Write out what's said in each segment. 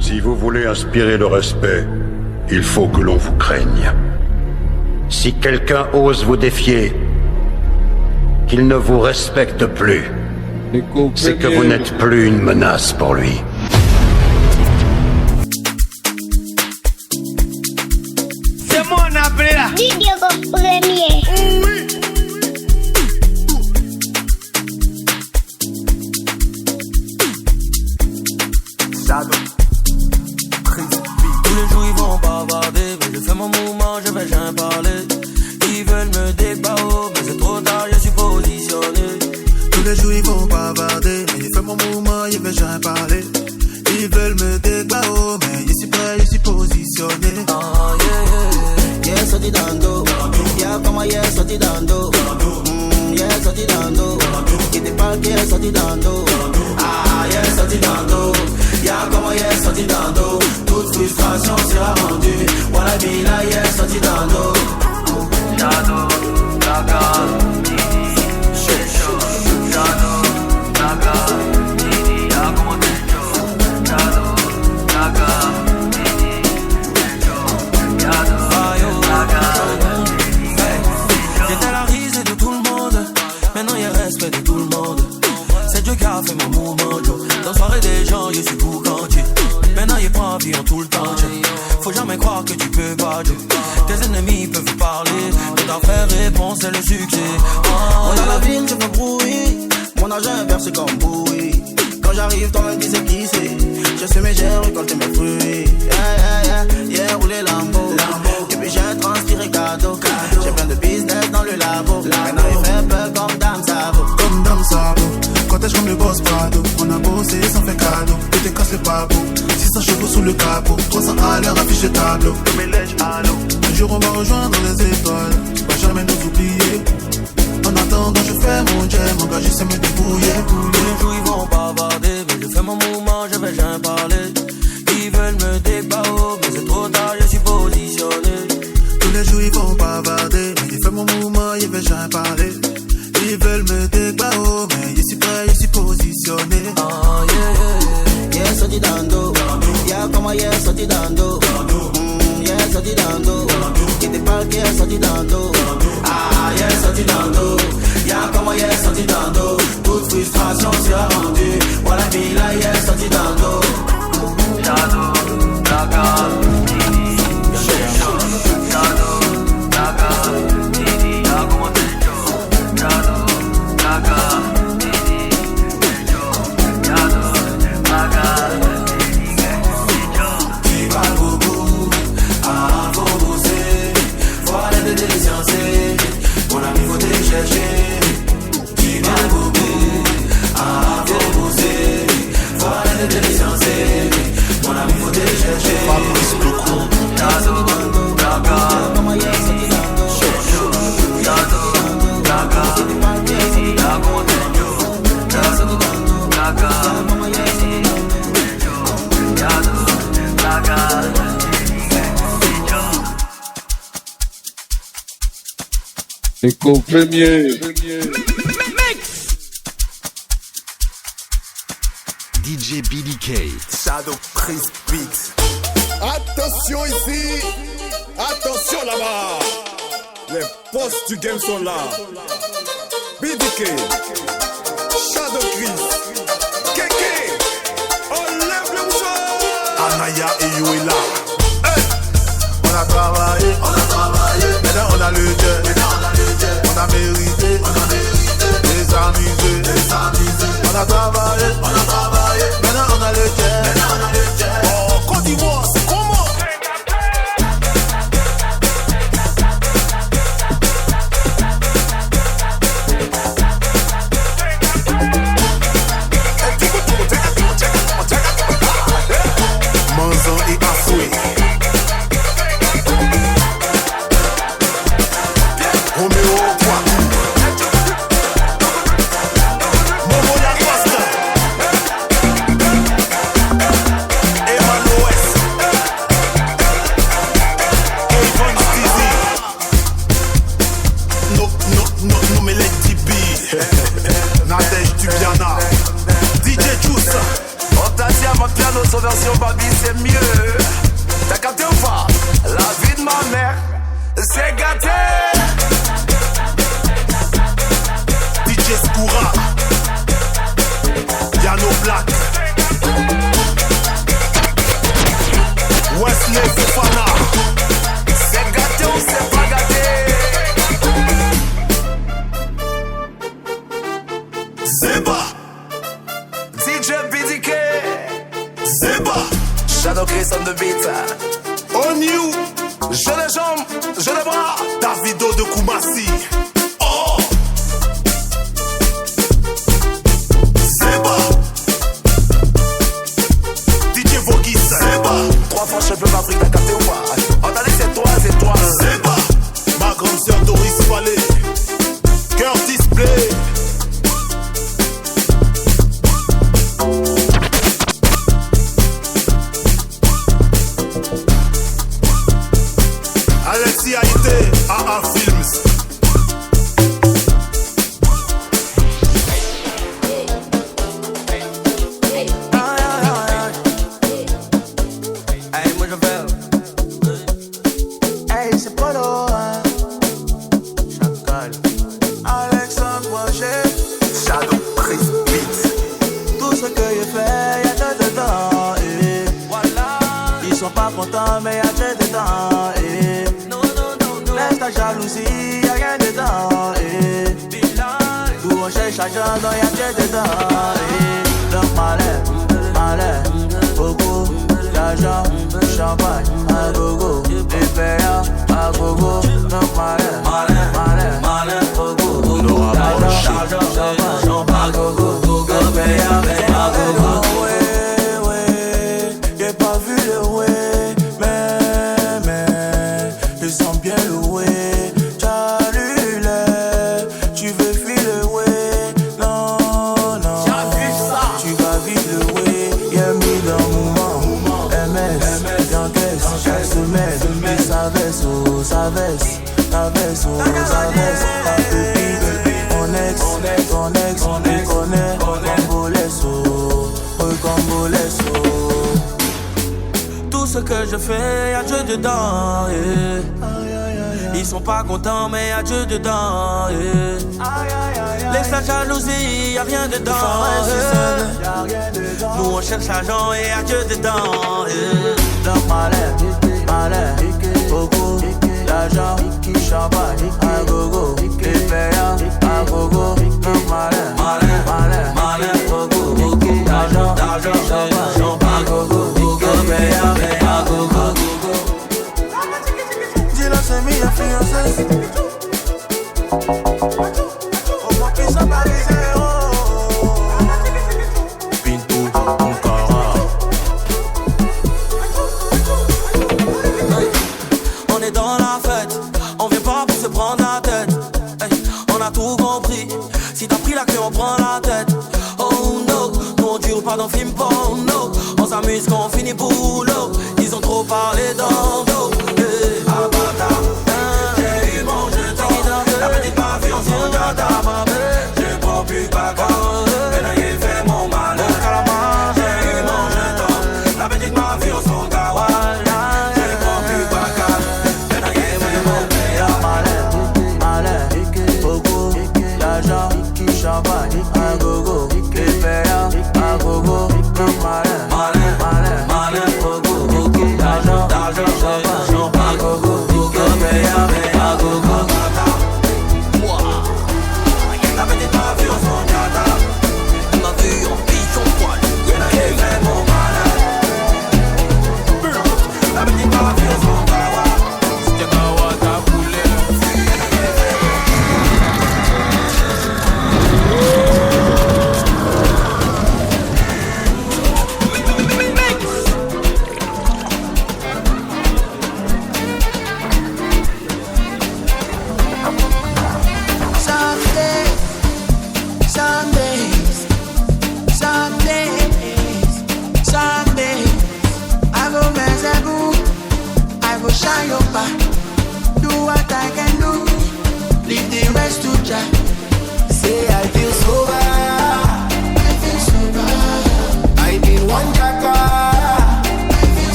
Si vous voulez inspirer le respect, il faut que l'on vous craigne. Si quelqu'un ose vous défier, qu'il ne vous respecte plus, c'est que vous n'êtes plus une menace pour lui. C'est mon appelé là. Didier Premier. Oui. Tous les jours ils vont bavarder, mais je fais mon mouvement, je vais jamais parler. Ils veulent me débarrasser, mais c'est trop tard, je suis positionné. Tous les jours ils vont bavarder, mais je fais mon mouvement, je vais jamais parler. Ils veulent me débarrasser, mais je suis prêt, je suis positionné. Ah yeah, yeah, sorti dando, yeah, como yeah, sorti dando, yeah, sorti dando, qui te parle, yeah, sorti dando, ah yeah, sorti dando. Y'a comment y'a sorti dans dos. Toute frustration sera rendue. Voilà bila y'a sorti dans dos. Shadow, Gaga, Didi, Shadow, Gaga, Didi, y'a comment t'es chaud. Shadow, Gaga, Didi, Shadow, Gaga, j'étais la risée de tout le monde. Maintenant y'a respect de tout le monde. C'est Dieu qui a fait mon mouvement, Joe. Dans la soirée des gens, je suis boucantier. Maintenant, il prend avion tout le temps, Joe. Faut jamais croire que tu peux pas, Joe. Tes ennemis peuvent parler. De t'en faire réponse, c'est le succès. Oh, dans la ville, je veux bruit. Mon argent est versé comme bouillie. Quand j'arrive, toi, me dis c'est qui c'est. Je sais, mais j'ai récolté mes fruits. Yeah, roulé Lambo. Et puis j'ai transpiré cadeau. J'ai plein de business dans le labo. Maintenant, il fait peur comme Dame Sabo. Comme Dame Sabo. Protège comme le boss Prado. On a bossé sans faire cadeau. Et t'es casse le papo. 600 chevaux sous le capot. 300 à l'heure affiche le tableau. Un jour on va rejoindre les étoiles. Tu vas jamais nous oublier. En attendant je fais mon jam. Mon gars je sais me débrouiller. Tous les jours ils vont bavarder, mais je fais mon mouvement, je vais jamais parler. Ils veulent me débarrasser, mais c'est trop tard, je suis positionné. Tous les jours ils vont bavarder, mais je fais mon mouvement, je vais jamais parler. Ils veulent me débarrasser, mais je suis prêt, je suis positionné. Ah yeah, yeah, sorti dando, yeah, como yeah, sorti dando, yeah, sorti dando, qui te parle, yeah, sorti dando, ah yeah, sorti dando, yeah, como yeah, sorti dando, toute frustration sera rendue, voilà bila, yeah, sorti dando, Shadow, Gaga, Didi, Shadow, Gaga, Didi, yeah, como te yo, Shadow, Gaga, Didi, Shadow, Gaga, Didi, Qui va beaucoup, faut bosser, faut arrêter de licencier, mon ami faut te chercher. Qui va beaucoup, faut bosser, faut arrêter de licencier, mon ami faut te chercher. Fabrice beaucoup. Shadow, Gaga, Didi, Shadow, Gaga, Didi, yeah, como te yo, Shadow, Gaga, Didi, Shadow, Gaga, Écho premier. DJ Billy Kate. Shadow Chris Beats. Attention ici, attention là-bas. Les boss du game sont là. BDK, Shadow Chris, Keke, on lève le mouchoir. Anaya et Yoela. Hey! On a travaillé, maintenant on a le jet, on a mérité, les amusés, on a travaillé, maintenant on a le jet, oh, Côte d'Ivoire, c'est comment? Manzan et Afoué. Roméo Poitou. Momo la Costa. notre version baby c'est mieux. T'as capté ou pas? La vie de ma mère, c'est gâté. DJ Skoura, Yano Black, Wesley Fofana. C'est gâté ou c'est pas gâté? Zeba, DJ BDK, Zeba, Shadow Chris on the beat. On you, je les jambes, je les bras. Davido de Koumassi. Oh, Zeba, DJ Vogis, Zeba. 3 fois champion d'Afrique, t'as capté ou pas? On t'a dit c'est toi, Zeba. Ma grande sœur Doris Fallet, Curtis Play. Alexis Haïté, AA Films. Hey, moi je fais. Hey, c'est Polo, hein. Chacal. Alexandre Roger. Shadow Chris Beats. Tout ce que j'ai fait, y'a que dedans. Et voilà. Ils sont pas contents, mais y'a que dedans. Et laisse ta jalousie, y'a rien dedans. Et d'où on cherche l'argent, non y'a que dedans. Et donc malin, beaucoup d'argent, champagne, à gogo, et payant, à gogo. Donc malin, beaucoup d'argent, champagne, à gogo, et payant, à gogo. J'ai pas vu le way, mais ils sont bien loués. Chalulé, tu veux filer way, non. Tu vas vivre le way, y'a mis dans le mouvement. MS, j'encaisse chaque semaine. Mais ça baisse, ça baisse. Ta pépite, ton ex, on les connaît. Recombolesso. Tout ce que je fais, y'a Dieu dedans. Yeah. Ils sont pas contents, mais y'a Dieu dedans. Yeah. Laisse la jalousie, y'a rien dedans. Yeah. Nous on cherche l'argent et y'a Dieu dedans. Yeah. Donc malin, beaucoup d'argent, champagne, à gogo, et payant, à gogo. Donc malin, beaucoup d'argent, champagne, à gogo, et payant, à gogo. Dis-le, c'est mi fiancé. Au moins qu'ils sont balisés, oh. Pintou, Ankara. On est dans la fête, on vient pas pour se prendre la tête. Hey, on a tout compris, si t'as pris la clé on prend la tête. Oh no, nous on dure pas dans film porno. On s'amuse quand on finit boulot. Ils ont trop parlé dans dos. Hey. Abata, j'ai eu mon jeton. La petite mafia on s'en gâta. J'ai pas pu bagarre, mais là j'ai fait mon malin. J'ai eu mon jeton. La petite mafia on s'en gâta. Champagne, à gogo, et payant, à gogo. Malin, beaucoup, d'argent, champagne.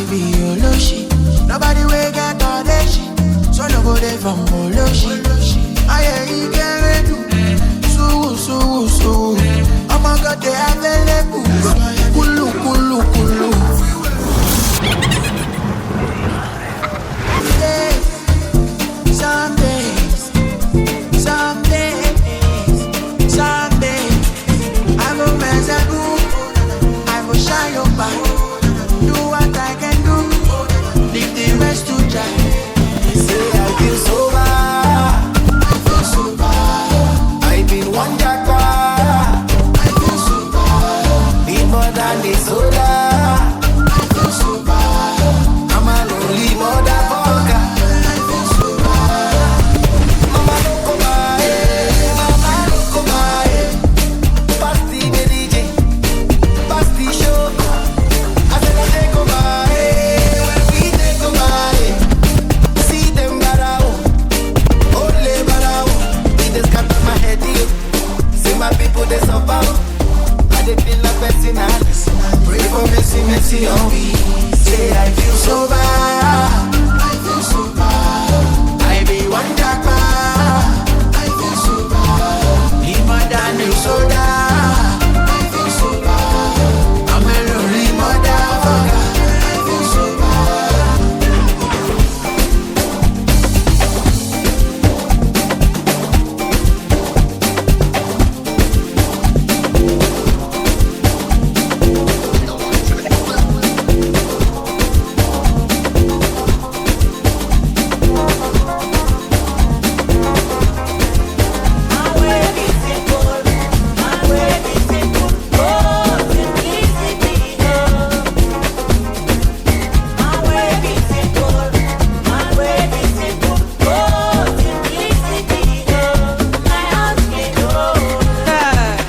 be Oloshi. Nobody will get all that shit. So no go there from Oloshi. I ain't get it. So. Oh my God, they have a level. Kulu. Hey, some days, I go mess up, I go shine your back. Do what I can do, leave the rest to try. Say I feel sober, I've been one jackpot. I feel sober, be more than the soda. I feel sober, I'm a lonely motherfucker. I feel sober, mama no come pass the DJ, pass the show. I said I take over, when we take over, see them barao, ole barao. It just got to my head, see my people they suffer. I they feel like personal. Pray for mercy on me. Say I feel sober, I feel sober. I be one jackpot, I feel sober. Leave my damn soda, I feel sober. I'm a lonely motherfucker, I feel sober.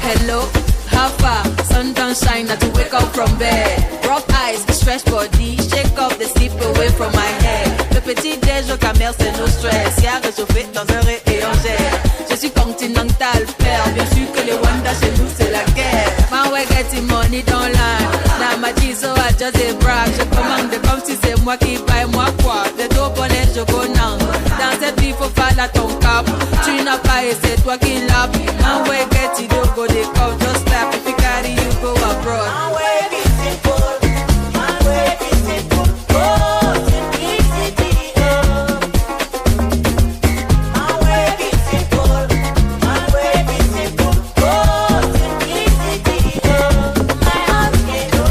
Hello, how far? Sun don't shine, not to wake up from bed. Rough eyes, stretch body, shake up the sleep away from my head. Le petit déj au camel, c'est no stress. Y'a réchauffé dans un rayon gère. Je suis continental, père. Bien sûr que les Wanda chez nous, c'est la guerre. Man, we're getting money dans l'âne. Now my jizo, I just a brag. Je commande comme si c'est moi qui paye, moi quoi. De dos bonnet, je connais. Dans cette vie, faut faire la ton cap. Tu n'as pas et c'est toi qui l'as. Man, we're getting don't go, they come, just clap. If you carry, you go abroad. Man, we're getting simple. Man, we're getting simple. Oh, simplicity, oh. Man, we're getting simple. Man, we're getting simple. Oh, simplicity, oh. My heart can go.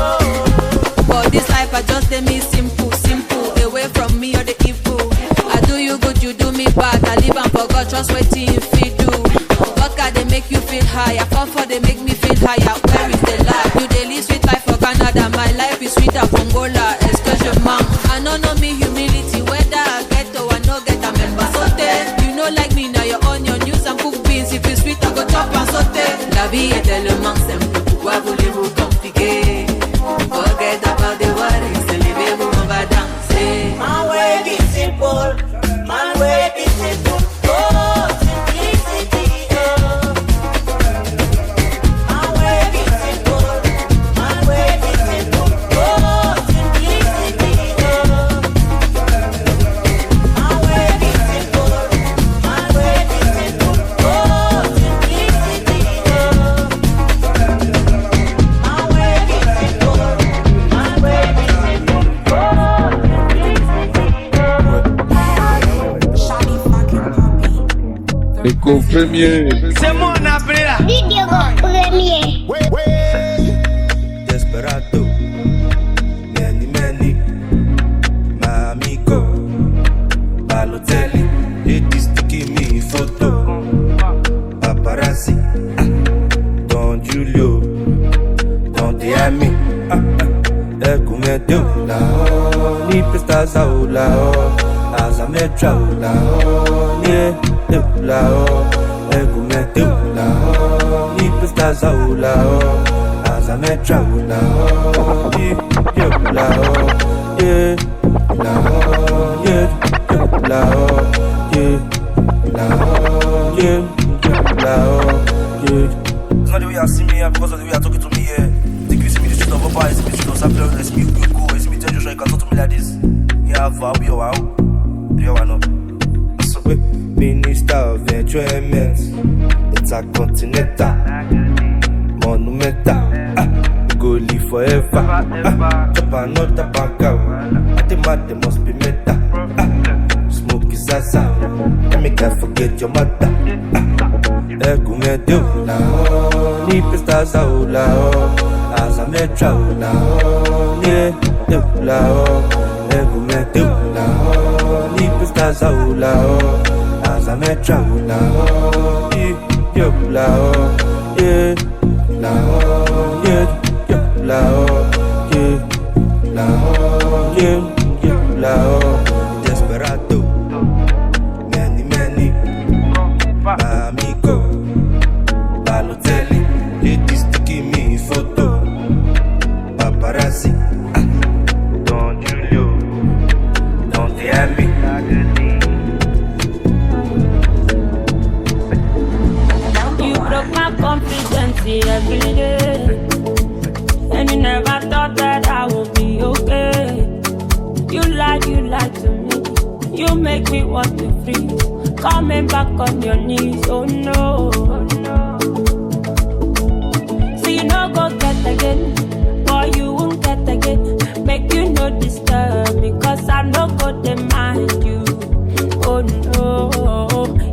For this life, I just dey me simple. Away from me or the evil. I do you good, you do me bad. I live and forgot, just waiting if you do. Vodka, they make you feel higher. Comfort, they make me feel higher. Where is the life? You they live sweet life for Canada. My life is sweeter from Angola. Excursion I know me humility. Whether I get or I no get a member. Saute, you know like me now you're on your news and cook beans. If it's sweet, I go chop and saute. La vie est tellement simple. Pourquoi voulez-vous compliquer? Forget about the worries. Levez-vous, on va danser. My way be simple. My way be simple. Oh, simplicity, oh. My way be simple. My way be simple. Oh, simplicity, oh. My way be simple. My way be simple. Oh, simplicity, oh. My way be simple. My way be simple. Oh, Éco premier. C'est mon appelé là. Vidéo premier. Desperado, many, my amigo, Balotelli, ladies taking me photo, paparazzi, Don Julio, Don Diami, come Dio, la ni prestas a la asa metra la ni la come Dio, la ni prestas a la asa metra la ni la yeah It's not the way you see me, because of the way you talking to me, yeah. Think you see me the street of a bar, you see me the street of Sapler, you see me you go, you see me tell situation, you can talk to me like this. You have a be wow. You know. Minister of Enjoyment, it's a continental, monumental. Go live forever. Chop another bank out. I think they must be meta. Smoke is asa. Let me can't forget your mother. Egume do la o, ni pistas a o la o, as a metra o la o, ni do la o. Egume do la o, ni pistas a o la o, as a metra o la o, ni do la o, la o, la o, la o, la o. Desperado, many, amigo, Balotelli, ladies taking me photo, paparazzi, Don Julio, Don Miami. You broke my confidence every day, and you never thought that I would be okay. You lied to me. You make me want to free. Coming back on your knees, oh no. So you no go get again, boy you won't get again. Make you no disturb me, cause I no go demand you. Oh no,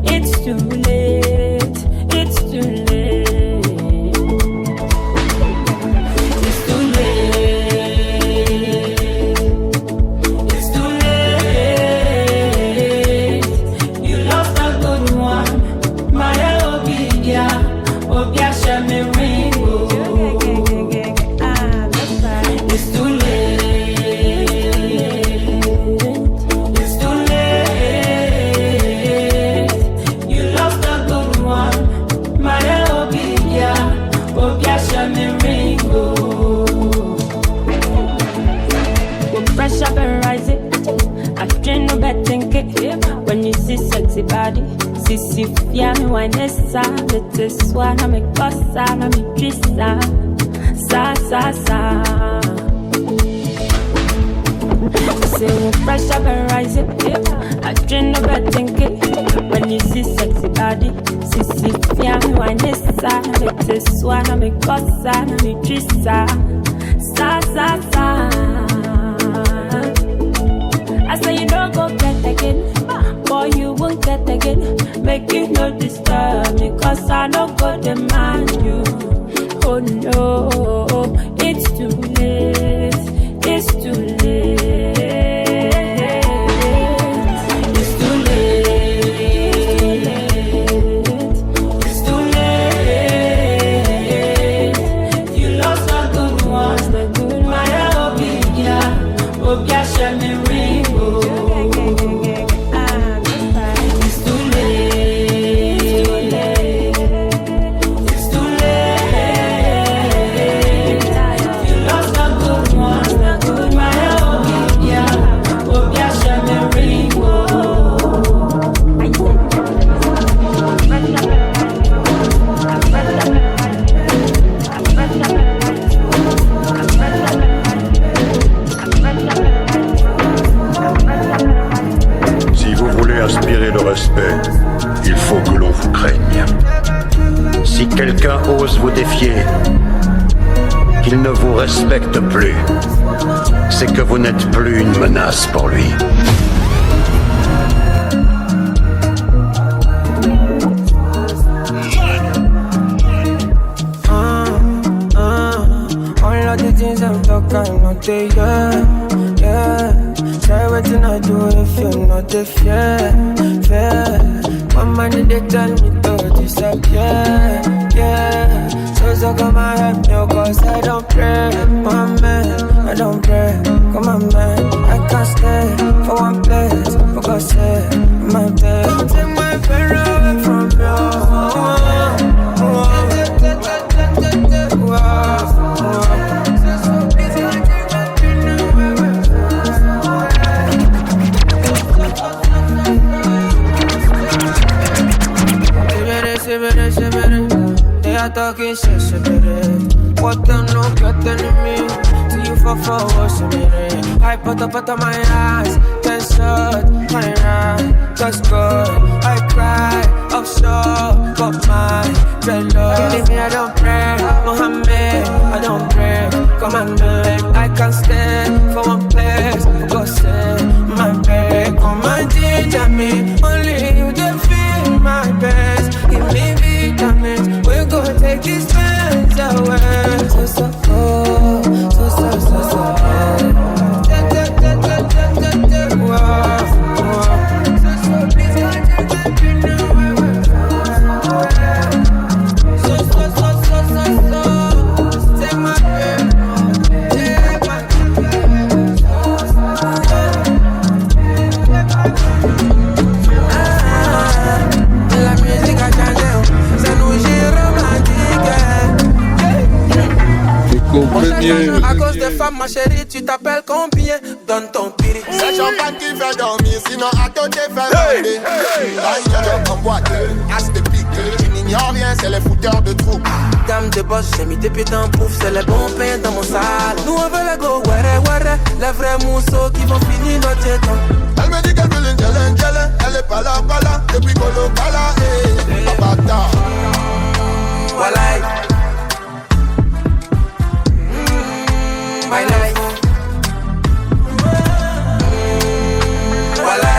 it's too late, it's too late. It's too late, it's too late. You lost a good one, my Obia, Obia Shamiringo. It's too late, it's too late. You lost a good one, my Obia, Obia Shamiringo. With pressure been rising, I dream no betting cake. When you see sexy body, see fiami wanesa, it's one I'm a cosa, I'm a trista, sa. Say with pressure been rising, I dream no betting cake. When you see sexy body, see fiami wanesa, it's one I'm a cosa, I'm a trista, sa. I say you don't go get again, boy you won't get again. Make you no disturb me, cause I don't go demand you. Oh no, it's too late, it's too late. It's too late, it's too late. You lost a good one, my Obia Shamiringo. It's too late, it's too late. You lost a good one, my Obia Shamiringo. Si vous voulez inspirer le respect, il faut que l'on vous craigne. Si quelqu'un ose vous défier, qu'il ne vous respecte plus, c'est que vous n'êtes plus une menace pour lui. All of the things I'm talking, not the yeah. Try waiting I do if you're not the fair. One man they tell me to disappear, yeah. So come and help me, cause I don't pray, my man, I don't pray. Come on man, I can't stay for one place, for God's sake, my bed. Don't take my pain away from you. They are talking shit, what them no getting me. See you 244, what's the meaning? I put up on my eyes, 10 shot, my ride, just good. I cry, offshore, got my dreadlocks. You leave me, I don't pray, Mohammed, I don't pray. Come and do it, I can't stand for one place. Go say, my babe, come and teach me. Only you can feel my best. Give me vitamins, we're gonna take these pains away. So à cause des femmes, ma chérie, tu t'appelles combien? Donne ton piri. C'est champagne qui fait dormir, sinon à côté fait bander. Dans en boîte, as de pique. Tu n'ignores rien, c'est les fouteurs de trous. Dame de boss, j'ai mis tes pieds dans pouf, c'est les bons pains dans mon salon. Nous on veut les go, were, les vrais mousseaux qui vont finir notre temps. Elle me dit qu'elle veut l'ingele, elle est pas là, depuis Colo Kala, Babata. Voilà. My life. Voilà.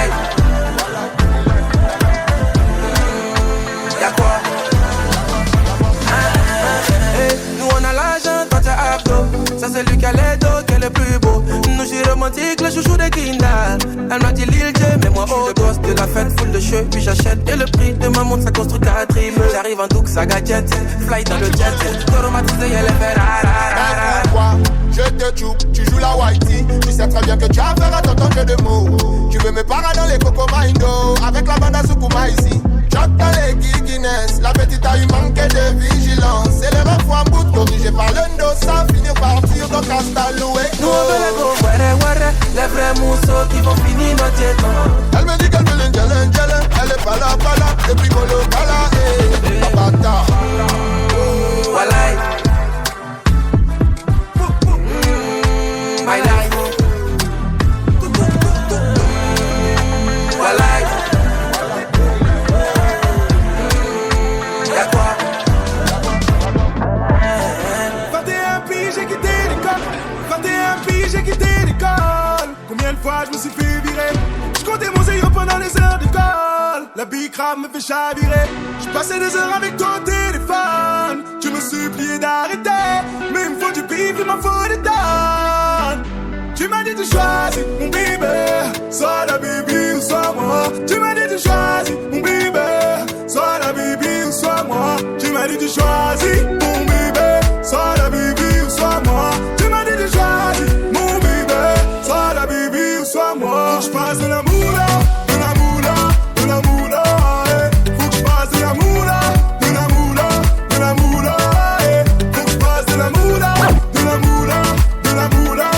Y'a quoi? Nous on a l'argent, toi t'as abdo. Ça c'est lui qui a les dos, qui est le plus beau. Nous j'suis romantique, le chouchou de Kindle. Elle m'a dit Lil J, mais moi oh, le gosse de la fête, full de cheveux, puis j'achète. Et le prix de ma montre, ça construit 4 rimes. J'arrive en Dux, ça gadget, fly dans le jet. Toromatisé, elle est fait rara. Je te choupe, tu joues la whitey. Tu sais très bien que tu as affaire à ton jeu de mots. Tu veux me parer dans les Coco Mindo. Avec la bande à Sukuma ici. Choc dans les Guinness. La petite a eu manqué de vigilance. C'est le refou en bout corrigé par l'endo. Ça finit par tir dans Castaloué. Nous on veut les go, were, les vrais mousseaux qui vont finir notre temps. Elle me dit qu'elle veut l'ingele. Elle est pas là, depuis Colo Kala, Babata. Voilà. My life. Voilà. Y'a quoi? 21 piges, j'ai quitté l'école. 21 piges, j'ai quitté l'école. Combien de fois je me suis fait virer? Je comptais mon zéro pendant les heures d'école. La bicrave me fait chavirer. Je passais des heures avec ton téléphone. Tu me suppliais d'arrêter. Mais il me faut du bif, il m'en faut des tonnes. Tu m'as dit de choisir mon bébé. Soit la baby ou soit moi. Tu m'as dit de choisir mon bébé. Soit la baby ou soit moi. Tu m'as dit de choisir mon bébé. Soit la baby ou soit moi. Tu m'as dit de choisir mon bébé. Soit la baby ou soit moi. Je passe de la moula, de la moula, de la moula. Faut que je passe de la moula, de la moula, de la moula. Faut que je passe de la moula, de la moula, de la moula.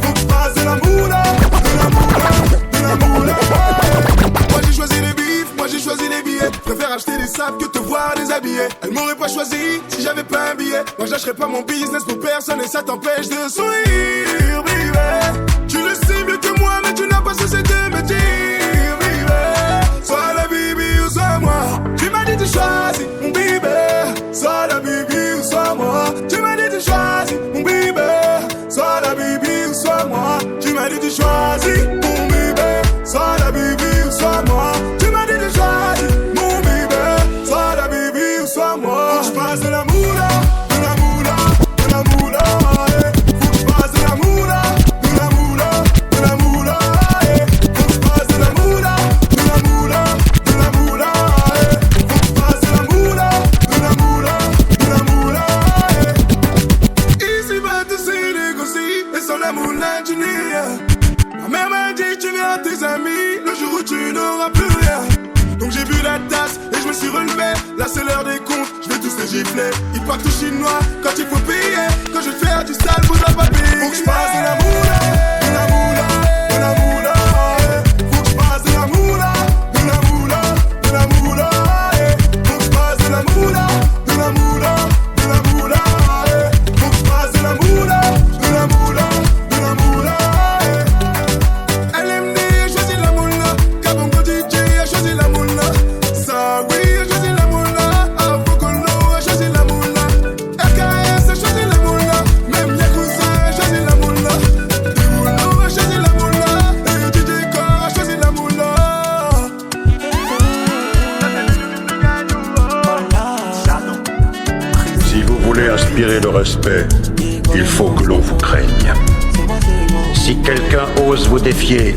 Faut que je passe de la moula, de la moula, de la moula. Moi j'ai choisi les bifs, moi j'ai choisi les billets. Je préfère acheter des sapes que te voir déshabillé. Elle m'aurait pas choisi si j'avais pas un billet. Moi j'achèterais pas mon business pour personne et ça t'empêche de sourire, baby. Tu le sais mieux que moi mais tu n'as pas cessé de me dire, baby. Soit la baby ou soit moi. Tu m'as dit de choisir mon bébé. Soit la baby ou soit moi. Tu m'as dit de choisir mon bébé. Soit la baby ou soit moi. Tu m'as dit de choisir mon bébé. Soit la baby ou soit moi. Tu m'as dit de choisir mon bébé. Soit la baby ou soit moi. Je passe de la moula, de la moula, de la moula. Faut que je passe de la moula, de la moula, de la moula. Faut que je passe de la moula, de la moula, de la moula. Faut que je passe de la moula, de la moula, de la moula. Ici va tout se négocier et sans la moula tu n'es rien. Ma mère m'a dit tu viens à tes amis le jour où tu n'auras plus rien. Donc j'ai bu la tasse et je me suis relevé. Là c'est l'heure des comptes, je vais tous les gifler. Ils partent au chinois quand il faut payer. Quand je vais faire du sale, faudra pas payer. Faut que je passe de la moula, de la moula, de la moula. Faut que je passe de la moula, de la moula, de la moula. Faut que je passe de la moula, de la moula, de la moula. Faut que je passe de la moula, de la moula. aspirez le respect, il faut que l'on vous craigne. Si quelqu'un ose vous défier,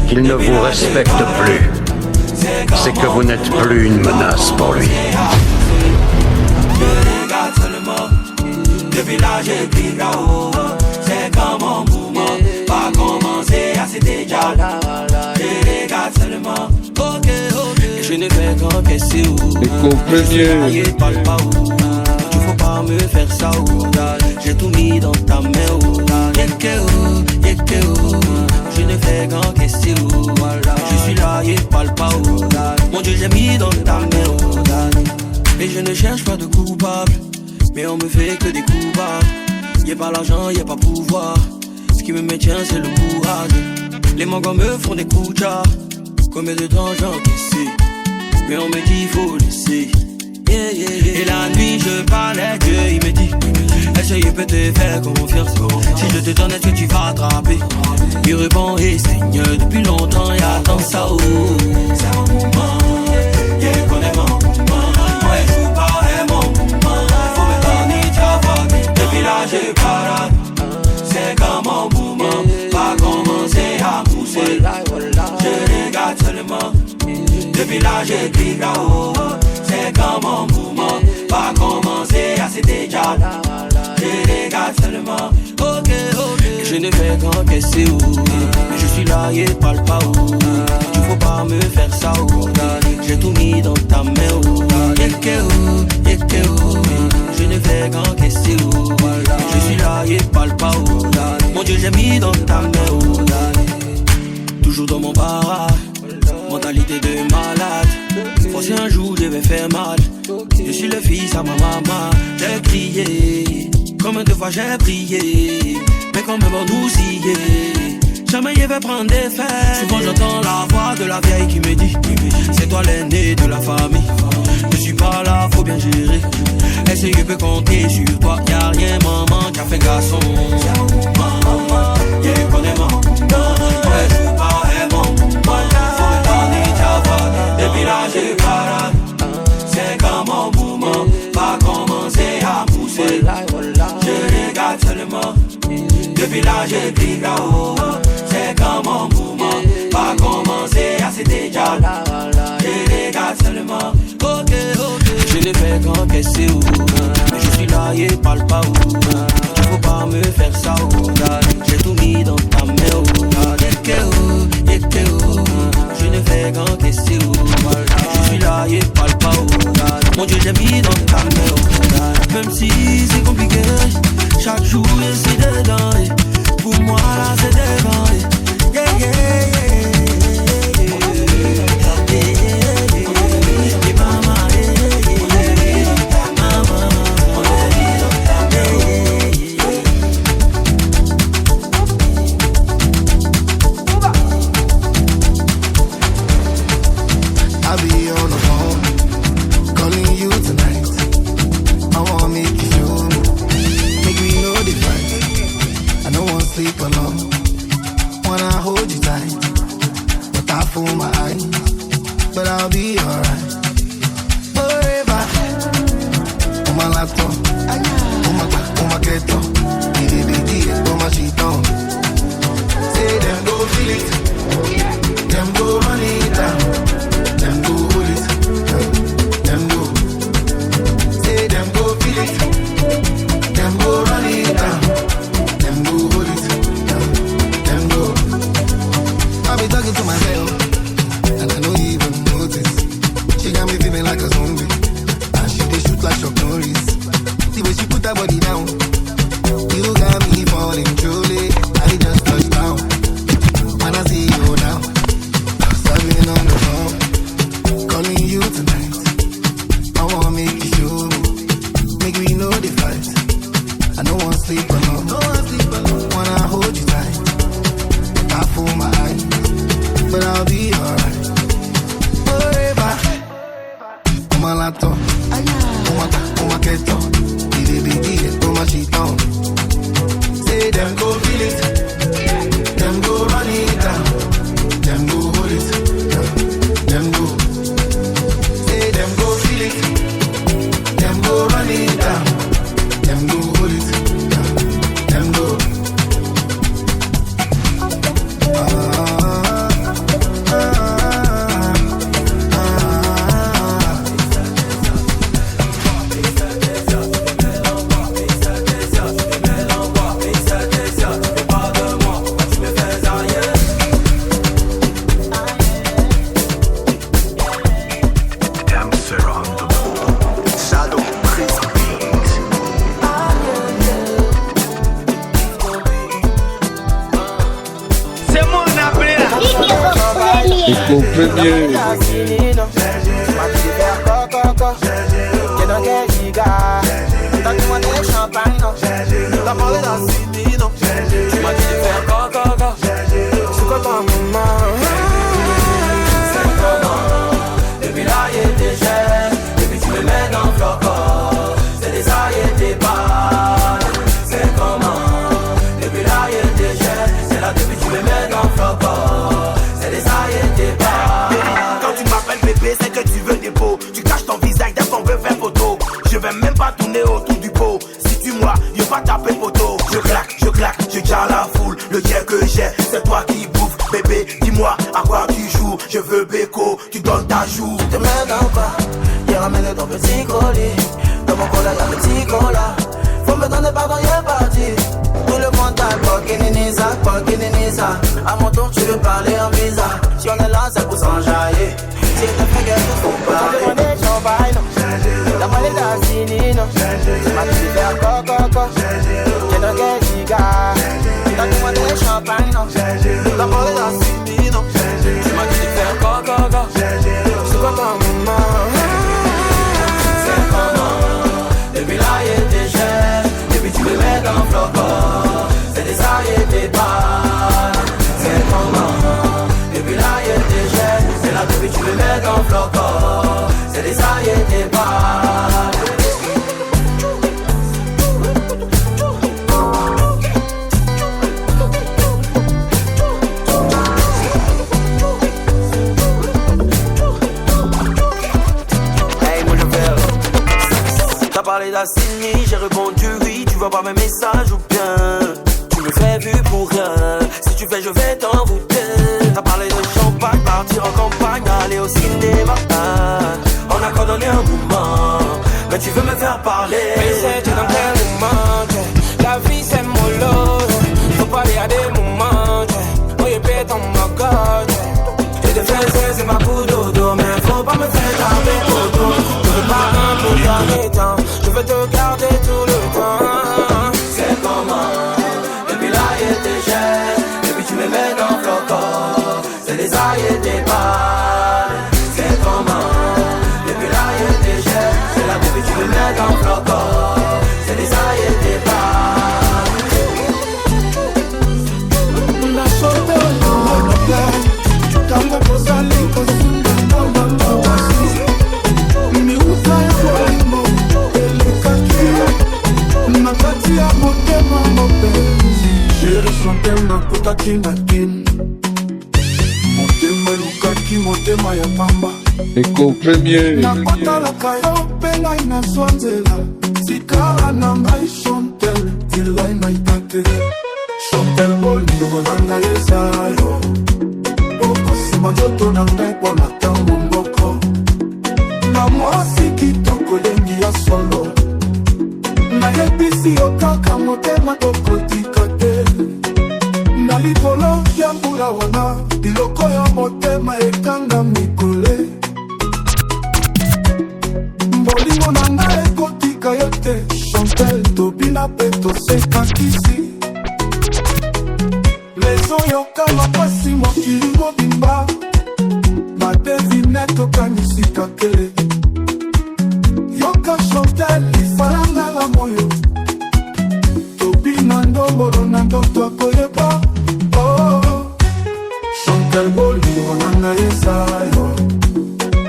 qu'il ne vous respecte plus, c'est que vous n'êtes plus une menace pour lui. Je regarde seulement, depuis là j'écris là-haut. C'est comme un mouvement, pas commencer à se déjà. Je regarde seulement, ok. Et je ne fais qu'encaisser où. Je suis pas où. Tu faut pas me faire ça où. J'ai tout mis dans ta main où. Je ne fais qu'encaisser où. Je suis là, pas où. Mon Dieu, j'ai mis dans ta main où. Et je ne cherche pas de coupable, mais on me fait que des coups bas. Y'a pas l'argent, y'a pas pouvoir. Ce qui me maintient, c'est le courage. Les mangas me font des coups de chat. Combien de temps j'ai encaissé, mais on me dit faut laisser. Et la nuit je parle à Dieu, il me dit est-ce que je peux te faire confiance? Si je te donne, est-ce que tu vas attraper? Il répond, et Seigneur, depuis longtemps, il attend ça. C'est mon moment, il connaît mon moment. Moi je joue pas et mon moment. Faut me donner ta voix. Depuis là je parade, c'est comme un mouvement. Pas commencer à pousser. Je regarde seulement, depuis là j'écris là-haut. C'est comme un mouvement, pas commencer à se déjà. Je regarde seulement, ok. Je ne fais qu'encaisser où. Je suis là et parle pas où. Tu faut pas me faire ça où. J'ai tout mis dans ta main où. Je ne fais qu'encaisser où. Je suis là et parle pas où. Mon Dieu, j'ai mis dans ta main où. Toujours dans mon para, mentalité de malade. Pensez un jour je vais faire mal. Je suis le fils à ma maman. J'ai crié, combien de fois j'ai prié, mais comme bon nous scier. Jamais il va prendre des faits. Souvent j'entends la voix de la vieille qui me dit c'est toi l'aîné de la famille. Je suis pas là, faut bien gérer. Est-ce que je peux compter sur toi? Y'a rien maman qui a fait garçon. Maman, il connaît maman. Ouais, je joue pas et mon maman. Faut me donner ta voix. Depuis là j'ai parade, c'est comme un mouvement. Pas commencer à pousser. Je regarde seulement, depuis là j'écris là-haut. C'est comme un mouvement, pas commencer à se déjà. Je regarde seulement, ok. Je ne fais qu'encaisser où. Mais je suis là et parle pas où. Tu faut pas me faire ça où. J'ai tout mis dans ta main où. Je ne fais qu'encaisser où. Je suis là et parle pas où. Mon Dieu, j'ai mis dans ta main où. Même si c'est compliqué, chaque jour j'essaie dedans. Pour moi là c'est devant. I'll be on the phone, calling you tonight. I wanna make you feel me, make me know the fight. I don't wanna sleep alone, wanna hold you tight, but I fool my eyes, but I'll be alright. Forever, on my laptop, on my keto, on my sheet on. Say them go feel it, them go run it down. Them go hold it, them go. Say them go feel it, them go run it down. Them go hold it, them go. I be talking to myself, and I don't even notice. She got me feeling like a zombie, and she dey shoot like Chuck Norris. See when she put her body down, you got me falling truly. I just touched down, when I see you now, serving on the phone. Calling you tonight, I wanna make you show me, make me know the fight. I don't wanna sleep alone, wanna hold you tight. I fool my eyes, but I'll be alright. Forever, on my laptop, on my keto, on my sheet on. Say them go feel it, them go run it down, them go hold it, them go. Say them go feel it, them go run it down. Écho premier. T'as demandé champagne, non? T'as parlé d'un ciné, non? Tu m'as dit de faire coca. C'est quoi ta maman? C'est comment? Depuis là y'a des gènes. Depuis tu me mets dans le flocon. C'est des aïeux des balles. C'est comment? Depuis là y'a des gènes. C'est là depuis tu me mets dans le flocon. C'est des aïeux des balles. Quand tu m'appelles bébé c'est que tu veux des beaux. Tu caches ton visage dès qu'on veut faire photo. Je vais même pas tourner autour du pot. Si tu moi, je vais pas taper photo. Je claque, je garde la foule. Le lien que j'ai, c'est toi qui bouffe. Bébé, dis-moi à quoi tu joues. Je veux béco, tu donnes ta joue. Tu te mets dans quoi? J'ai ramené ton petit colis. Dans mon cola, y'a petit cola. Faut me donner pardon, y'a parti. Tout le monde t'a Pokéninisa. À mon tour, tu veux parler en visa. Si on est là, c'est pour s'enjailler. Si t'as fait gueule, il faut parler. T'as demandé champagne, non? T'as parlé d'assini, non? Tu m'as dit de faire coca. J'ai dans quel giga? T'as demandé champagne, non? T'as parlé d'assini, non? Tu m'as dit de faire coca. C'est quoi ta maman? C'est comment? Depuis là y'a des gènes. Depuis tu me mets dans le flocon. C'est des aïeux des balles. C'est comment? Depuis là y'a des gènes. C'est là depuis tu me mets dans le flocon. C'est des aïeux des balles. T'as parlé d'Assini, j'ai répondu oui. Tu vois pas mes messages ou bien tu me fais vu pour rien. Si tu fais je vais t'envoûter. T'as parlé de champagne, partir en campagne, aller au cinéma. On a condamné un mouvement, mais tu veux me faire parler. Mais c'est dans quel moment? La vie c'est mollo. Faut parler à des moments. Oh y'a pète en ma gorge. Et de faire c'est ma coup dodo. Mais faut pas me faire taper photo. Je veux pas un peu gagner temps. Je veux te garder tout le temps. C'est comment? Depuis là y'a des gènes. Depuis tu me mets dans le flocon. C'est des aïeux des balles. C'est comment? Depuis là y'a des gènes. C'est là depuis tu me mets dans le flocon. C'est des aïeux des balles. La sote Kamba kozali kosunga ngoma mawasi miuza ya bolingo elekaki nakati ya motema mopenzi sheri sontema nakutaki na kini motema elukaki motema ya pamba Écho premier. nakotalaka yo mpe ngai nazwa nzela sikala na ngai chantel tilai na itate chantel bolingo na ngai eza yo okosima nzoto na ngai mpo na ntango moko na mwasi kitoko lengi ya solo nayebisi yo kaka motema tokotika te na likolo ya mbula wana biloko ya motema ekanga mikole bolingo na ngai ekotika yo te chantel tobina mpe tosekakisi lezo yoka mapasi mokili mobimba badevine tokanisika kele yoka chantel lifaranga la moyo tobina ndombolo na ndoto akoyeba chantel bolingo na ngai eza yo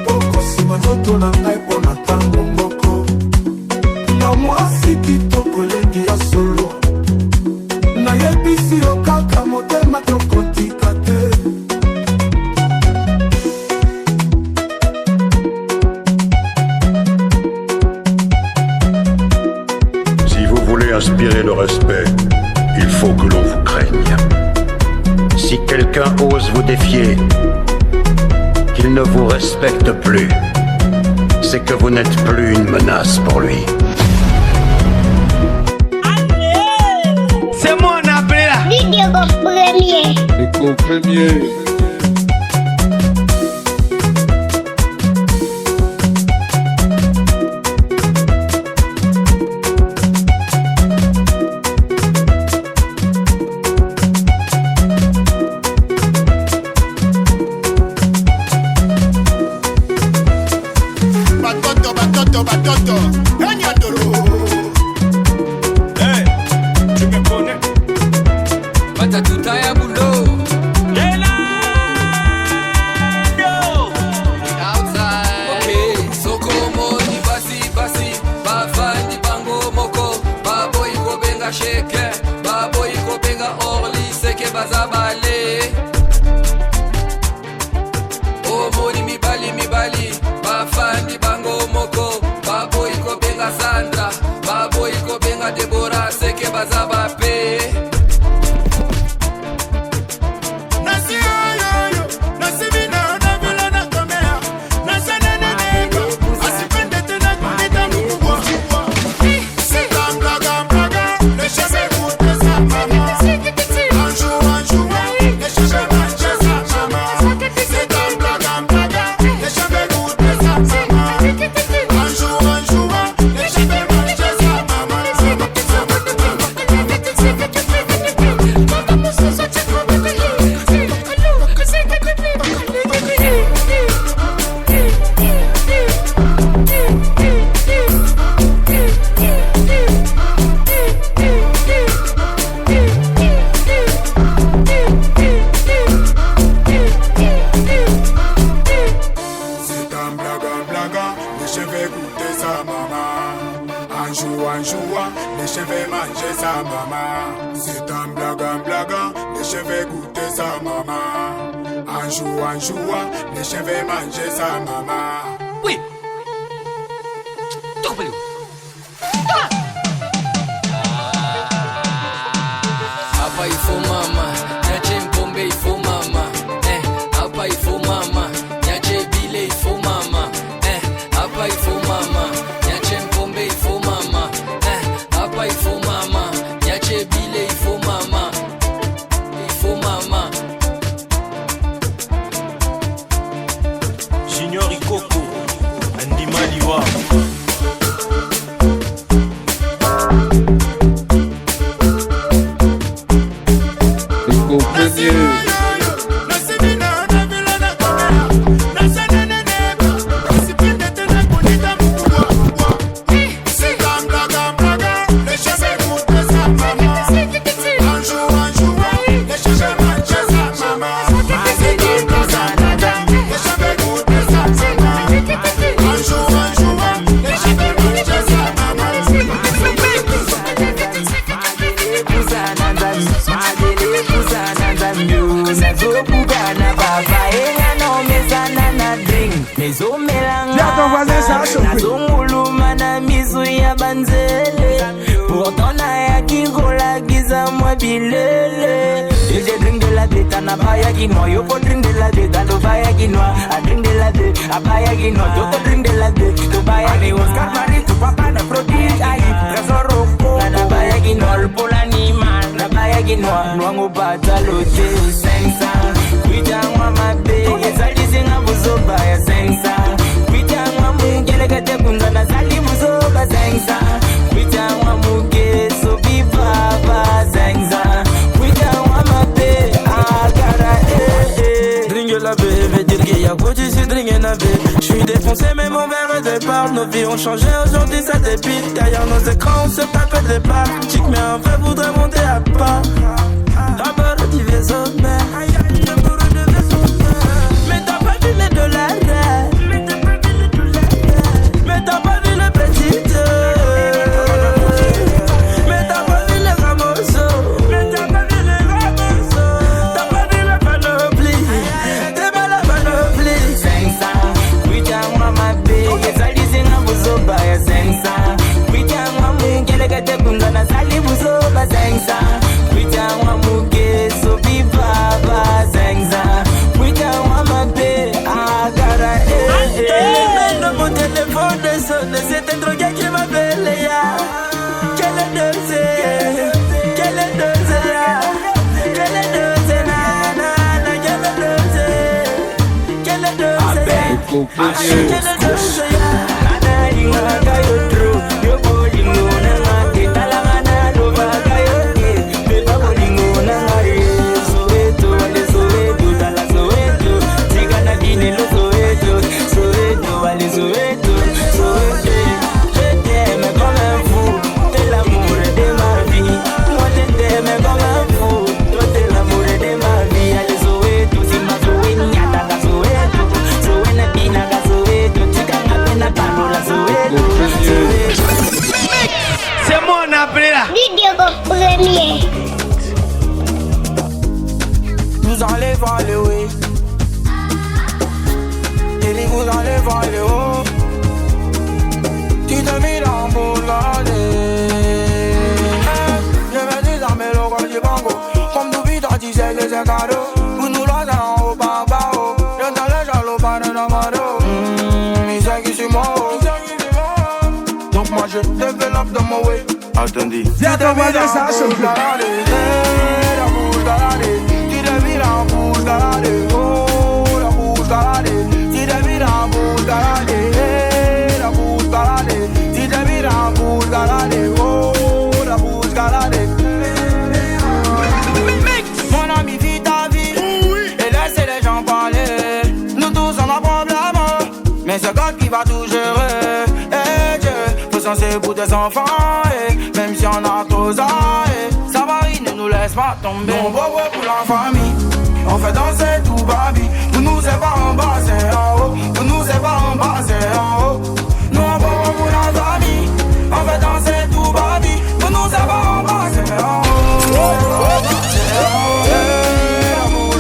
okosima nzoto na ngai mpo na ntango moko na mwasi kitoko elengi ya solo nayebisi yo kaka motema tokotika te. Si vous voulez inspirer le respect, il faut que l'on vous craigne. Si quelqu'un ose vous défier, qu'il ne vous respecte plus, c'est que vous n'êtes plus une menace pour lui. C'est mon appel là. Écho premier. sa maman. Un jour, les chiens vont manger sa maman. Oui. Apa il faut maman, Niache Mbombe il faut maman. Apa il faut maman, Niache Bile il faut maman. Apa il faut maman, Niache Mbombe il faut maman. Apa il faut maman, Niache Bile il faut maman. Il faut maman. Junior Ikoko, Andy Maliwa. Pourtant na yakikola giza mwa bilele. Il drink de la bête, na baya quinoa. Yo po drink de la bête, to baya quinoa. I drink de la bête, a baya quinoa. Yo drink de la bête, to baya quinoa. Oscar Marie, tu papa na prodige. Aïe, trésor roco. Na baya quinoa, pour l'animal. Na baya quinoa, nuango bata lote 500. Kuita mwa mabe, ezali zinga buzo baya 500. Kuita mwa mungele kate kunza na zali buzo ba 500. Kuita mwa muge so bibaba 500. Kuita mwa mabe, agara Dringue la baie, veut dire qu'il y a beau d'ici, dringue la baie. J'suis défoncé mais mon verre départ. Nos vies ont changé, aujourd'hui ça dépite. Derrière nos écrans on se tape des parts. Chic mais un vrai voudrait monter à part. Rappeur du vaisseau mère. Mais t'as pas vu les dollars. Mais t'as pas vu le petit. Mais t'as pas vu les ramosos. Mais t'as pas vu les ramosos. T'as pas vu la panoplie. T'es mal la panoplie. 500, kuita mwa mabe, ezali zinga buzo baya 500. Kuita mwa mungele kate kunza na zali buzo ba 500. Kuita mwa muge so bibaba 500. Kuita mwa mabe, agara Dans mon téléphone de sonne, c'est un drogué qui m'appelle ya. Quelle est dose, quelle est dose ya. Quelle est dose na na na, quelle est dose, quelle est dose, quelle est dose ya. Nana linga kayo true, yo bolingo na ngate talangana lo bagayo ke. Beba bolingo na ngare, Soweto wale Soweto tala Soweto. Tika na dine lo Soweto, Soweto wale Soweto, Soweto. Je t'aime comme un fou, t'es l'amour de ma vie. Moi je t'aime comme un fou, toi t'es l'amour de ma vie. Allez Soweto, simba Soweto, nyata ka Soweto, Sowena bina ka Soweto, tika na pena pano la Soweto. C'est moi on a appelé là. Vidéo premier. Vous allez voir le way. Et vous allez voir le haut. Tu te mets dans mon l'année. Je me dis à mes locaux du bango. Comme tout vite à 10 c'est un cadeau. Vous nous l'avez en haut, baba. Je t'en laisse à l'eau, pas de namado. Il sait qui c'est moi. Donc moi je développe dans mon way. Attendez. Viens t'en voir de ça, s'il te plaît. Tu deviens la bouche d'arrêt. Oh, la bouche d'arrêt. Tu deviens la bouche d'arrêt. La bouche d'arrêt. Tu deviens la bouche d'arrêt. Oh, la bouche d'arrêt. Mon ami, vis ta vie. Et laissez les gens parler. Nous tous on a problème. Mais c'est God qui va tout gérer. Et Dieu, faut censé pour tes enfants. Même si on a trop ça, ça va, il ne nous laisse pas tomber. Non, bobo pour la famille, on fait danser tout baby. Pour nous c'est pas en bas, c'est en haut. Pour nous c'est pas en bas, c'est en haut. Non, bobo pour la famille, on fait danser tout baby. Pour nous c'est pas en bas, c'est en haut. C'est en haut.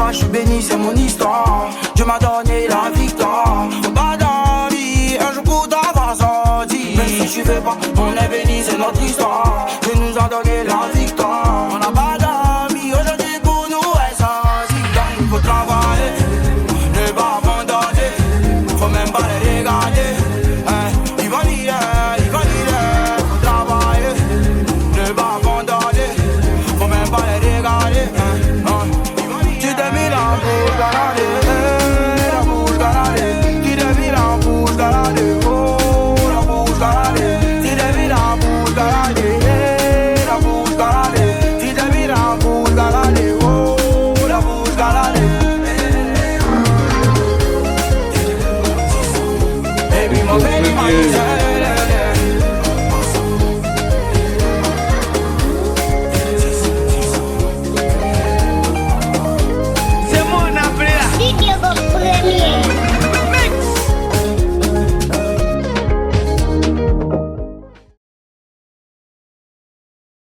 fois je suis béni, c'est mon histoire. Dieu m'a donné la victoire. Faut pas d'amis, un jour pour t'avoir sorti. Même si tu veux pas, on est béni, c'est notre histoire. Dieu nous a donné la victoire. On n'a pas d'amis, aujourd'hui pour nous est sorti. Donc il faut travailler, ne pas abandonner. Faut même pas les regarder. Ils vont dire, faut travailler, ne pas abandonner. Faut même pas les regarder. Tu t'es mis la bouche galadée, la bouche galadée. Tu t'es mis la bouche galadée, oh la bouche galadée. Tu t'es mis la bouche galadée, la bouche galadée. Tu t'es mis la bouche galadée, oh la bouche galadée. Baby, my baby, my